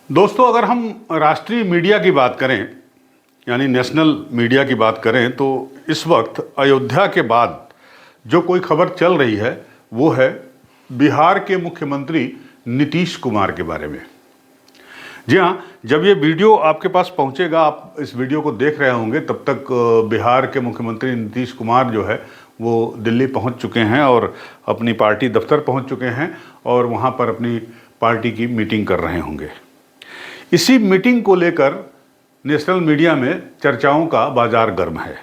दोस्तों, अगर हम राष्ट्रीय मीडिया की बात करें, यानी नेशनल मीडिया की बात करें, तो इस वक्त अयोध्या के बाद जो कोई खबर चल रही है वो है बिहार के मुख्यमंत्री नीतीश कुमार के बारे में। जी हाँ, जब ये वीडियो आपके पास पहुंचेगा, आप इस वीडियो को देख रहे होंगे, तब तक बिहार के मुख्यमंत्री नीतीश कुमार जो है वो दिल्ली पहुंच चुके हैं और अपनी पार्टी दफ्तर पहुंच चुके हैं और वहां पर अपनी पार्टी की मीटिंग कर रहे होंगे। इसी मीटिंग को लेकर नेशनल मीडिया में चर्चाओं का बाजार गर्म है।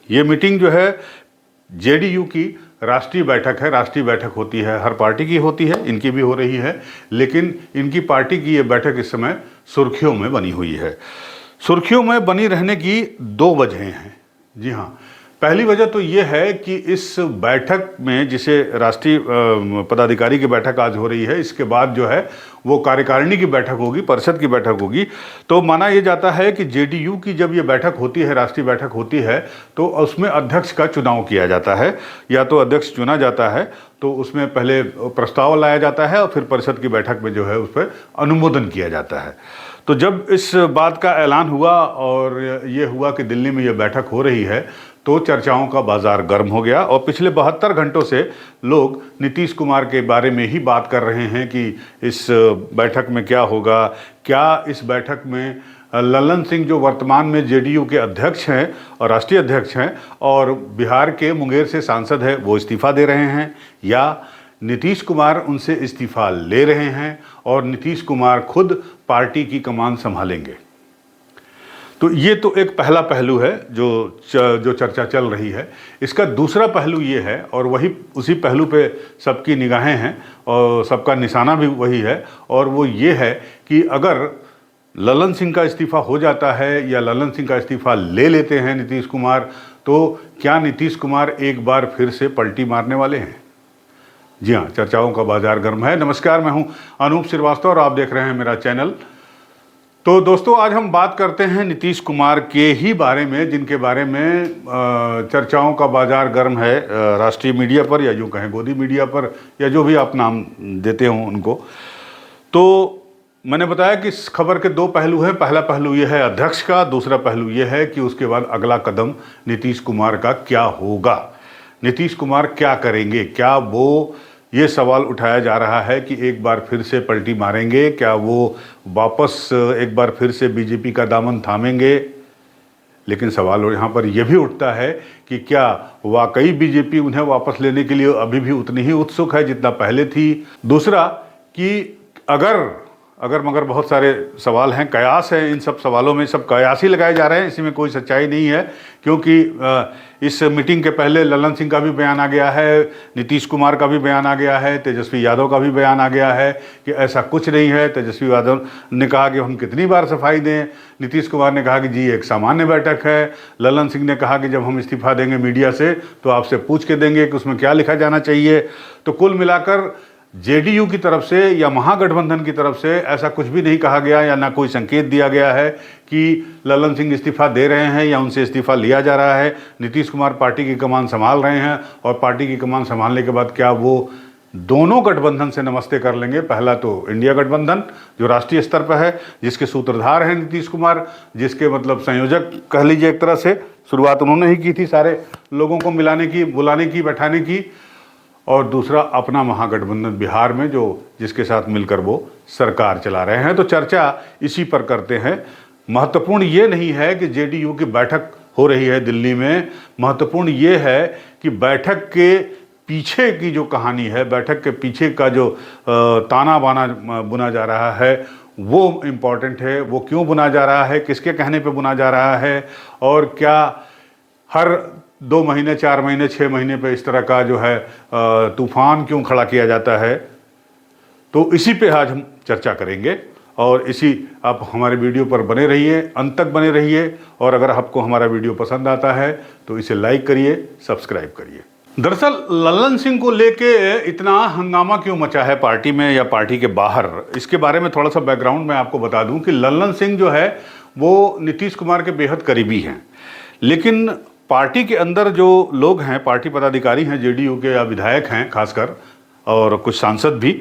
ये मीटिंग जो है जेडीयू की राष्ट्रीय बैठक है। राष्ट्रीय बैठक होती है, हर पार्टी की होती है, इनकी भी हो रही है, लेकिन इनकी पार्टी की ये बैठक इस समय सुर्खियों में बनी हुई है। सुर्खियों में बनी रहने की दो वजहें हैं। जी हाँ, पहली वजह तो ये है कि इस बैठक में, जिसे राष्ट्रीय पदाधिकारी की बैठक आज हो रही है, इसके बाद जो है वो कार्यकारिणी की बैठक होगी, परिषद की बैठक होगी। तो माना यह जाता है कि जेडीयू की जब ये बैठक होती है, राष्ट्रीय बैठक होती है, तो उसमें अध्यक्ष का चुनाव किया जाता है, या तो अध्यक्ष चुना जाता है, तो उसमें पहले प्रस्ताव लाया जाता है और फिर परिषद की बैठक में जो है उस पर अनुमोदन किया जाता है। तो जब इस बात का ऐलान हुआ और ये हुआ कि दिल्ली में ये बैठक हो रही है, तो चर्चाओं का बाजार गर्म हो गया और पिछले 72 घंटों से लोग नीतीश कुमार के बारे में ही बात कर रहे हैं कि इस बैठक में क्या होगा। क्या इस बैठक में लल्लन सिंह, जो वर्तमान में जेडीयू के अध्यक्ष हैं और राष्ट्रीय अध्यक्ष हैं और बिहार के मुंगेर से सांसद है, वो इस्तीफा दे रहे हैं, या नीतीश कुमार उनसे इस्तीफा ले रहे हैं और नीतीश कुमार खुद पार्टी की कमान संभालेंगे। तो ये तो एक पहला पहलू है जो चर्चा चल रही है। इसका दूसरा पहलू ये है, और वही उसी पहलू पे सबकी निगाहें हैं और सबका निशाना भी वही है, और वो ये है कि अगर लल्लन सिंह का इस्तीफा हो जाता है या लल्लन सिंह का इस्तीफा ले लेते हैं नीतीश कुमार, तो क्या नीतीश कुमार एक बार फिर से पलटी मारने वाले हैं? जी हाँ, चर्चाओं का बाजार गर्म है। नमस्कार, मैं हूं अनूप श्रीवास्तव और आप देख रहे हैं मेरा चैनल। तो दोस्तों, आज हम बात करते हैं नीतीश कुमार के ही बारे में, जिनके बारे में चर्चाओं का बाजार गर्म है राष्ट्रीय मीडिया पर, या यूँ कहें गोदी मीडिया पर, या जो भी आप नाम देते हों उनको। तो मैंने बताया कि इस खबर के दो पहलू हैं। पहला पहलू ये है अध्यक्ष का, दूसरा पहलू ये है कि उसके बाद अगला कदम नीतीश कुमार का क्या होगा, नीतीश कुमार क्या करेंगे। क्या वो, ये सवाल उठाया जा रहा है कि एक बार फिर से पलटी मारेंगे, क्या वो वापस एक बार फिर से बीजेपी का दामन थामेंगे। लेकिन सवाल यहाँ पर यह भी उठता है कि क्या वाकई बीजेपी उन्हें वापस लेने के लिए अभी भी उतनी ही उत्सुक है जितना पहले थी। दूसरा कि अगर मगर बहुत सारे सवाल हैं, कयास है, इन सब सवालों में सब कयास ही लगाए जा रहे हैं, इसी में कोई सच्चाई नहीं है। क्योंकि इस मीटिंग के पहले लल्लन सिंह का भी बयान आ गया है, नीतीश कुमार का भी बयान आ गया है, तेजस्वी यादव का भी बयान आ गया है कि ऐसा कुछ नहीं है। तेजस्वी यादव ने कहा कि हम कितनी बार सफाई दें, नीतीश कुमार ने कहा कि जी एक सामान्य बैठक है, लल्लन सिंह ने कहा कि जब हम इस्तीफा देंगे मीडिया से तो आपसे पूछ के देंगे कि उसमें क्या लिखा जाना चाहिए। तो कुल मिलाकर जेडीयू की तरफ से या महागठबंधन की तरफ से ऐसा कुछ भी नहीं कहा गया या ना कोई संकेत दिया गया है कि लल्लन सिंह इस्तीफा दे रहे हैं या उनसे इस्तीफा लिया जा रहा है। नीतीश कुमार पार्टी की कमान संभाल रहे हैं और पार्टी की कमान संभालने के बाद क्या वो दोनों गठबंधन से नमस्ते कर लेंगे। पहला तो इंडिया गठबंधन जो राष्ट्रीय स्तर पर है, जिसके सूत्रधार हैं नीतीश कुमार, जिसके मतलब संयोजक कह लीजिए एक तरह से, शुरुआत उन्होंने ही की थी सारे लोगों को मिलाने की, बुलाने की, बैठाने की। और दूसरा अपना महागठबंधन बिहार में, जो जिसके साथ मिलकर वो सरकार चला रहे हैं। तो चर्चा इसी पर करते हैं। महत्वपूर्ण ये नहीं है कि जेडीयू की बैठक हो रही है दिल्ली में, महत्वपूर्ण ये है कि बैठक के पीछे की जो कहानी है, बैठक के पीछे का जो ताना बाना बुना जा रहा है, वो इम्पॉर्टेंट है। वो क्यों बुना जा रहा है, किसके कहने पे बुना जा रहा है, और क्या हर 2 महीने, 4 महीने, 6 महीने पे इस तरह का जो है तूफान क्यों खड़ा किया जाता है। तो इसी पे आज हम चर्चा करेंगे और इसी आप हमारे वीडियो पर बने रहिए, अंत तक बने रहिए। और अगर आपको हमारा वीडियो पसंद आता है तो इसे लाइक करिए, सब्सक्राइब करिए। दरअसल लल्लन सिंह को लेके इतना हंगामा क्यों मचा है पार्टी में या पार्टी के बाहर, इसके बारे में थोड़ा सा बैकग्राउंड मैं आपको बता दूं कि लल्लन सिंह जो है वो नीतीश कुमार के बेहद करीबी हैं, लेकिन पार्टी के अंदर जो लोग हैं, पार्टी पदाधिकारी हैं जेडीयू के या विधायक हैं खासकर, और कुछ सांसद भी,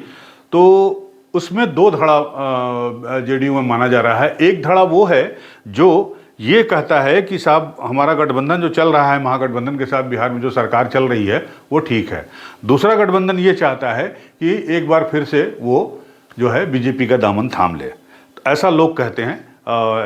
तो उसमें दो धड़ा जेडीयू में माना जा रहा है। एक धड़ा वो है जो ये कहता है कि साहब हमारा गठबंधन जो चल रहा है, महागठबंधन के साथ बिहार में जो सरकार चल रही है वो ठीक है। दूसरा गठबंधन ये चाहता है कि एक बार फिर से वो जो है बीजेपी का दामन थाम ले। ऐसा लोग कहते हैं।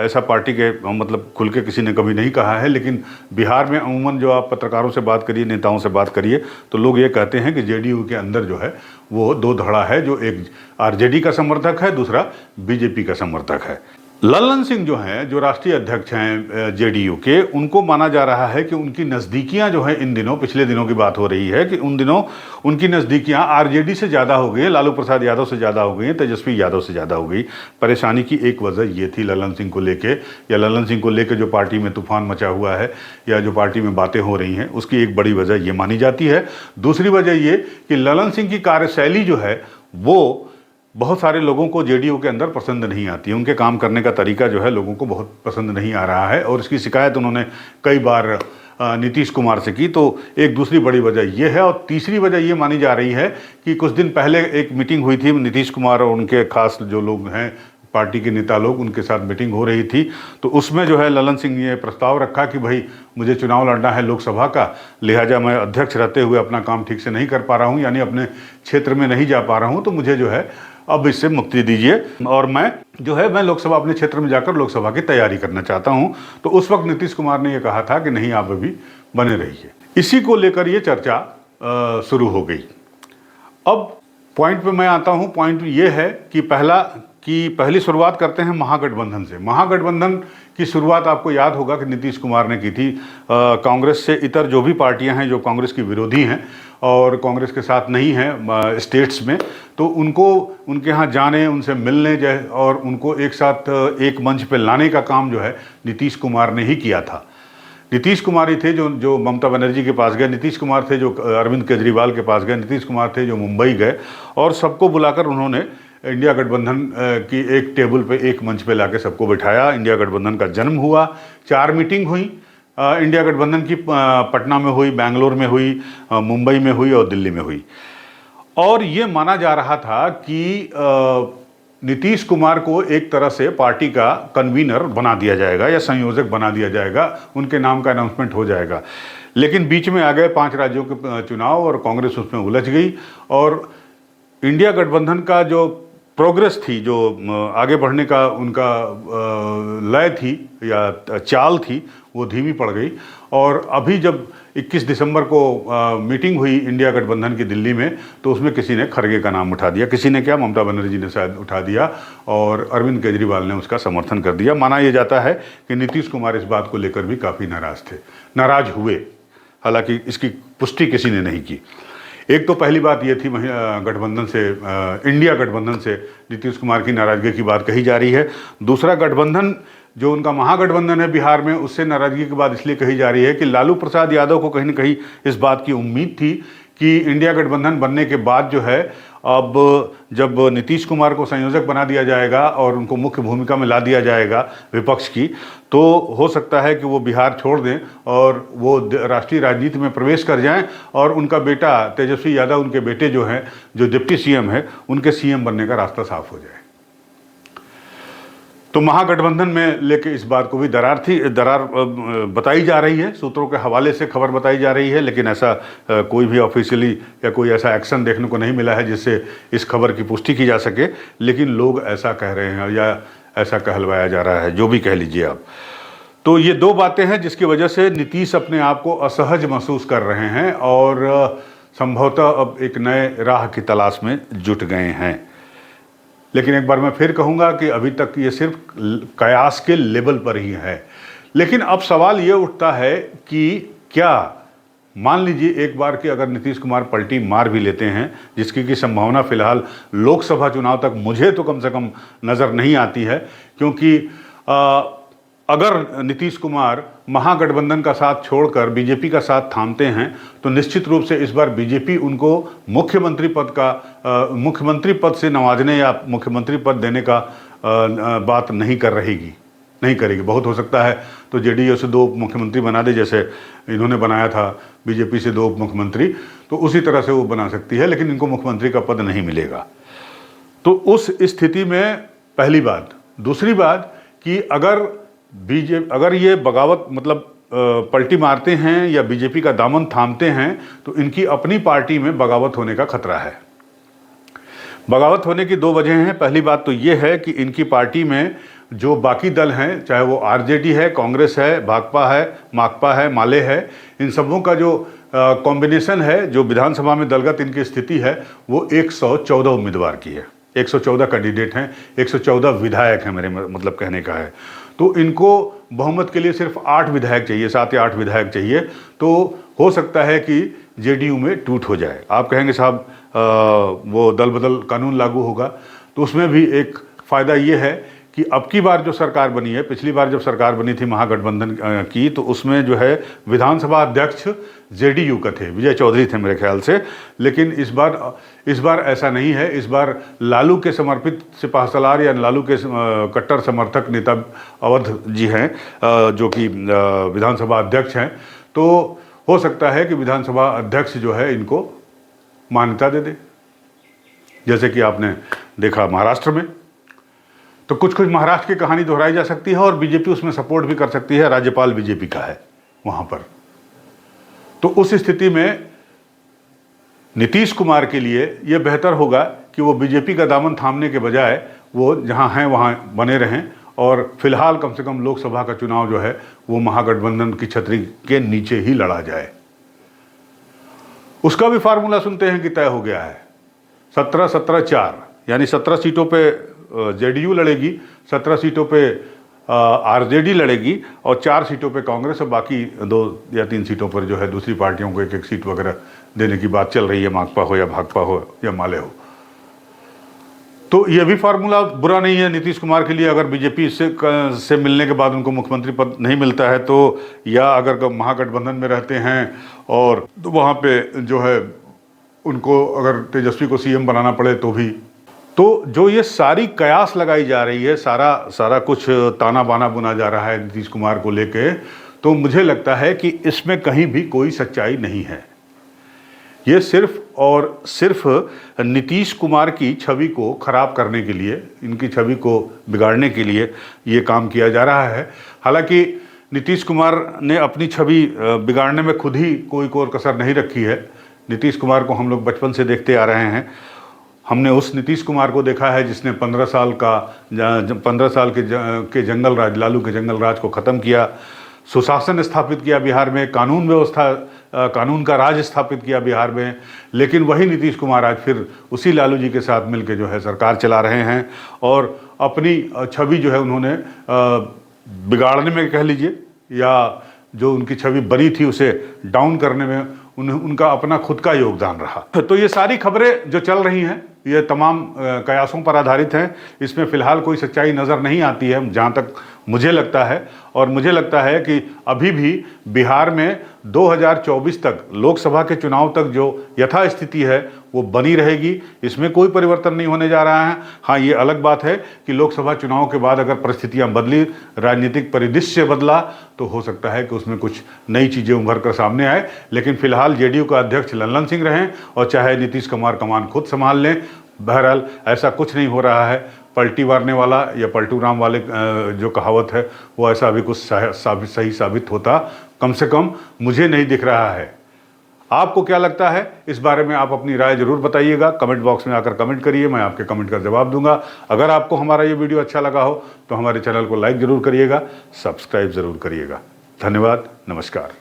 ऐसा पार्टी के मतलब खुल के किसी ने कभी नहीं कहा है, लेकिन बिहार में अमूमन जो आप पत्रकारों से बात करिए, नेताओं से बात करिए, तो लोग ये कहते हैं कि जेडीयू के अंदर जो है वो दो धड़ा है, जो एक आरजेडी का समर्थक है, दूसरा बीजेपी का समर्थक है। लल्लन सिंह जो हैं, जो राष्ट्रीय अध्यक्ष हैं जेडीयू के, उनको माना जा रहा है कि उनकी नज़दीकियां जो हैं इन दिनों, पिछले दिनों की बात हो रही है कि उन दिनों उनकी नज़दीकियां आरजेडी से ज़्यादा हो गई, लालू प्रसाद यादव से ज़्यादा हो गई, तेजस्वी यादव से ज़्यादा हो गई। परेशानी की एक वजह ये थी लल्लन सिंह को लेके, या लल्लन सिंह को लेके जो पार्टी में तूफान मचा हुआ है या जो पार्टी में बातें हो रही हैं, उसकी एक बड़ी वजह ये मानी जाती है। दूसरी वजह ये कि लल्लन सिंह की कार्यशैली जो है वो बहुत सारे लोगों को जेडीयू के अंदर पसंद नहीं आती है। उनके काम करने का तरीका जो है लोगों को बहुत पसंद नहीं आ रहा है, और इसकी शिकायत उन्होंने कई बार नीतीश कुमार से की। तो एक दूसरी बड़ी वजह यह है, और तीसरी वजह ये मानी जा रही है कि कुछ दिन पहले एक मीटिंग हुई थी, नीतीश कुमार और उनके खास जो लोग हैं पार्टी के नेता लोग, उनके साथ मीटिंग हो रही थी। तो उसमें जो है लल्लन सिंह ने प्रस्ताव रखा कि भाई मुझे चुनाव लड़ना है लोकसभा का, लिहाजा मैं अध्यक्ष रहते हुए अपना काम ठीक से नहीं कर पा रहा हूँ, यानी अपने क्षेत्र में नहीं जा पा रहा हूँ, तो मुझे जो है अब इससे मुक्ति दीजिए, और मैं जो है मैं लोकसभा अपने क्षेत्र में जाकर लोकसभा की तैयारी करना चाहता हूं। तो उस वक्त नीतीश कुमार ने यह कहा था कि नहीं, आप अभी बने रहिए। इसी को लेकर ये चर्चा शुरू हो गई। अब पॉइंट पे मैं आता हूं। पॉइंट ये है कि पहली शुरुआत करते हैं महागठबंधन से। महागठबंधन की शुरुआत आपको याद होगा कि नीतीश कुमार ने की थी कांग्रेस से इतर जो भी पार्टियां हैं जो कांग्रेस की विरोधी हैं और कांग्रेस के साथ नहीं हैं स्टेट्स में, तो उनको उनके यहाँ जाने, उनसे मिलने और उनको एक साथ एक मंच पे लाने का काम जो है नीतीश कुमार ने ही किया था। नीतीश कुमार ही थे जो ममता बनर्जी के पास गए, नीतीश कुमार थे जो अरविंद केजरीवाल के पास गए, नीतीश कुमार थे जो मुंबई गए, और सबको बुलाकर उन्होंने इंडिया गठबंधन की एक टेबल पे, एक मंच पे लाके सबको बिठाया। इंडिया गठबंधन का जन्म हुआ। 4 मीटिंग हुई इंडिया गठबंधन की, पटना में हुई, बेंगलोर में हुई, मुंबई में हुई और दिल्ली में हुई। और ये माना जा रहा था कि नीतीश कुमार को एक तरह से पार्टी का कन्वीनर बना दिया जाएगा या संयोजक बना दिया जाएगा, उनके नाम का अनाउंसमेंट हो जाएगा। लेकिन बीच में आ गए 5 राज्यों के चुनाव और कांग्रेस उसमें उलझ गई, और इंडिया गठबंधन का जो प्रोग्रेस थी, जो आगे बढ़ने का उनका लय थी या चाल थी, वो धीमी पड़ गई। और अभी जब 21 दिसंबर को मीटिंग हुई इंडिया गठबंधन की दिल्ली में, तो उसमें किसी ने खड़गे का नाम उठा दिया, किसी ने क्या, ममता बनर्जी ने शायद उठा दिया, और अरविंद केजरीवाल ने उसका समर्थन कर दिया। माना यह जाता है कि नीतीश कुमार इस बात को लेकर भी काफ़ी नाराज हुए, हालांकि इसकी पुष्टि किसी ने नहीं की। एक तो पहली बात ये थी गठबंधन से, इंडिया गठबंधन से नीतीश कुमार की नाराजगी की बात कही जा रही है। दूसरा, गठबंधन जो उनका महागठबंधन है बिहार में, उससे नाराजगी की बात इसलिए कही जा रही है कि लालू प्रसाद यादव को कहीं ना कहीं इस बात की उम्मीद थी कि इंडिया गठबंधन बनने के बाद जो है, अब जब नीतीश कुमार को संयोजक बना दिया जाएगा और उनको मुख्य भूमिका में ला दिया जाएगा विपक्ष की, तो हो सकता है कि वो बिहार छोड़ दें और वो राष्ट्रीय राजनीति में प्रवेश कर जाएं, और उनका बेटा तेजस्वी यादव, उनके बेटे जो हैं, जो डिप्टी सीएम है, उनके सीएम बनने का रास्ता साफ हो जाए। तो महागठबंधन में लेके इस बात को भी दरार बताई जा रही है, सूत्रों के हवाले से खबर बताई जा रही है, लेकिन ऐसा कोई भी ऑफिशियली या कोई ऐसा एक्शन देखने को नहीं मिला है जिससे इस खबर की पुष्टि की जा सके। लेकिन लोग ऐसा कह रहे हैं या ऐसा कहलवाया जा रहा है, जो भी कह लीजिए आप। तो ये 2 बातें हैं जिसकी वजह से नीतीश अपने आप को असहज महसूस कर रहे हैं और संभवतः अब एक नए राह की तलाश में जुट गए हैं। लेकिन एक बार मैं फिर कहूँगा कि अभी तक ये सिर्फ कयास के लेवल पर ही है। लेकिन अब सवाल ये उठता है कि क्या, मान लीजिए एक बार कि अगर नीतीश कुमार पलटी मार भी लेते हैं, जिसकी की संभावना फिलहाल लोकसभा चुनाव तक मुझे तो कम से कम नज़र नहीं आती है, क्योंकि अगर नीतीश कुमार महागठबंधन का साथ छोड़कर बीजेपी का साथ थामते हैं तो निश्चित रूप से इस बार बीजेपी उनको मुख्यमंत्री पद से नवाजने या मुख्यमंत्री पद देने का बात नहीं करेगी। बहुत हो सकता है तो जेडीयू से 2 मुख्यमंत्री बना दे, जैसे इन्होंने बनाया था बीजेपी से 2 मुख्यमंत्री, तो उसी तरह से वो बना सकती है, लेकिन इनको मुख्यमंत्री का पद नहीं मिलेगा। तो उस स्थिति में पहली बात। दूसरी बात कि अगर ये बगावत मतलब पलटी मारते हैं या बीजेपी का दामन थामते हैं तो इनकी अपनी पार्टी में बगावत होने का खतरा है। बगावत होने की दो वजह हैं। पहली बात तो ये है कि इनकी पार्टी में जो बाकी दल हैं, चाहे वो आरजेडी है, कांग्रेस है, भाकपा है, माकपा है, माले है, इन सबों का जो कॉम्बिनेशन है, जो विधानसभा में दलगत इनकी स्थिति है, वो 114 उम्मीदवार की है। 114 कैंडिडेट हैं, 114 विधायक हैं, मेरे मतलब कहने का है। तो इनको बहुमत के लिए सिर्फ 8 विधायक चाहिए, 7 या 8 विधायक चाहिए। तो हो सकता है कि जेडीयू में टूट हो जाए। आप कहेंगे साहब वो दल बदल कानून लागू होगा, तो उसमें भी एक फ़ायदा ये है कि अब की बार जो सरकार बनी है, पिछली बार जब सरकार बनी थी महागठबंधन की, तो उसमें जो है विधानसभा अध्यक्ष जेडीयू का थे, विजय चौधरी थे मेरे ख्याल से। लेकिन इस बार ऐसा नहीं है। इस बार लालू के समर्पित सिपाहसलार या लालू के कट्टर समर्थक नेता अवध जी हैं, जो कि विधानसभा अध्यक्ष हैं। तो हो सकता है कि विधानसभा अध्यक्ष जो है इनको मान्यता दे दे, जैसे कि आपने देखा महाराष्ट्र में। तो कुछ महाराष्ट्र की कहानी दोहराई जा सकती है और बीजेपी उसमें सपोर्ट भी कर सकती है। राज्यपाल बीजेपी का है वहां पर। तो उस स्थिति में नीतीश कुमार के लिए यह बेहतर होगा कि वो बीजेपी का दामन थामने के बजाय वो जहां हैं वहां बने रहें और फिलहाल कम से कम लोकसभा का चुनाव जो है वो महागठबंधन की छतरी के नीचे ही लड़ा जाए। उसका भी फार्मूला सुनते हैं कि तय हो गया है। 17-17-4 यानी 17 सीटों पे जेडीयू लड़ेगी, 17 सीटों पे आरजेडी लड़ेगी और 4 सीटों पे कांग्रेस और बाकी 2 या 3 सीटों पर जो है दूसरी पार्टियों को 1-1 सीट वगैरह देने की बात चल रही है, माकपा हो या भाकपा हो या माले हो। तो यह भी फार्मूला बुरा नहीं है नीतीश कुमार के लिए। अगर बीजेपी से मिलने के बाद उनको मुख्यमंत्री पद नहीं मिलता है तो, या अगर महागठबंधन में रहते हैं और तो वहाँ पे जो है उनको अगर तेजस्वी को सीएम बनाना पड़े तो भी। तो जो ये सारी कयास लगाई जा रही है, सारा कुछ ताना बाना बुना जा रहा है नीतीश कुमार को लेके, तो मुझे लगता है कि इसमें कहीं भी कोई सच्चाई नहीं है। ये सिर्फ और सिर्फ नीतीश कुमार की छवि को खराब करने के लिए, इनकी छवि को बिगाड़ने के लिए ये काम किया जा रहा है। हालांकि नीतीश कुमार ने अपनी छवि बिगाड़ने में खुद ही कोई कोर कसर नहीं रखी है। नीतीश कुमार को हम लोग बचपन से देखते आ रहे हैं। हमने उस नीतीश कुमार को देखा है जिसने 15 साल के जंगल राज, लालू के जंगल राज को ख़त्म किया, सुशासन स्थापित किया बिहार में, कानून व्यवस्था, कानून का राज स्थापित किया बिहार में। लेकिन वही नीतीश कुमार आज फिर उसी लालू जी के साथ मिलकर जो है सरकार चला रहे हैं और अपनी छवि जो है उन्होंने बिगाड़ने में कह लीजिए, या जो उनकी छवि बनी थी उसे डाउन करने में उनका अपना खुद का योगदान रहा। तो ये सारी खबरें जो चल रही हैं ये तमाम कयासों पर आधारित हैं। इसमें फ़िलहाल कोई सच्चाई नज़र नहीं आती है जहाँ तक मुझे लगता है। और मुझे लगता है कि अभी भी बिहार में 2024 तक, लोकसभा के चुनाव तक जो यथास्थिति है वो बनी रहेगी। इसमें कोई परिवर्तन नहीं होने जा रहा है। हाँ, ये अलग बात है कि लोकसभा चुनाव के बाद अगर परिस्थितियाँ बदली, राजनीतिक परिदृश्य बदला, तो हो सकता है कि उसमें कुछ नई चीज़ें उभर कर सामने आए। लेकिन फिलहाल जेडीयू का अध्यक्ष लल्लन सिंह रहें और चाहे नीतीश कुमार कमान खुद संभाल लें, बहरहाल ऐसा कुछ नहीं हो रहा है। पलटी मारने वाला या पलटू राम वाले जो कहावत है वो ऐसा अभी कुछ सही साबित होता कम से कम मुझे नहीं दिख रहा है। आपको क्या लगता है इस बारे में? आप अपनी राय जरूर बताइएगा। कमेंट बॉक्स में आकर कमेंट करिए, मैं आपके कमेंट का जवाब दूंगा। अगर आपको हमारा ये वीडियो अच्छा लगा हो तो हमारे चैनल को लाइक ज़रूर करिएगा, सब्सक्राइब ज़रूर करिएगा। धन्यवाद, नमस्कार।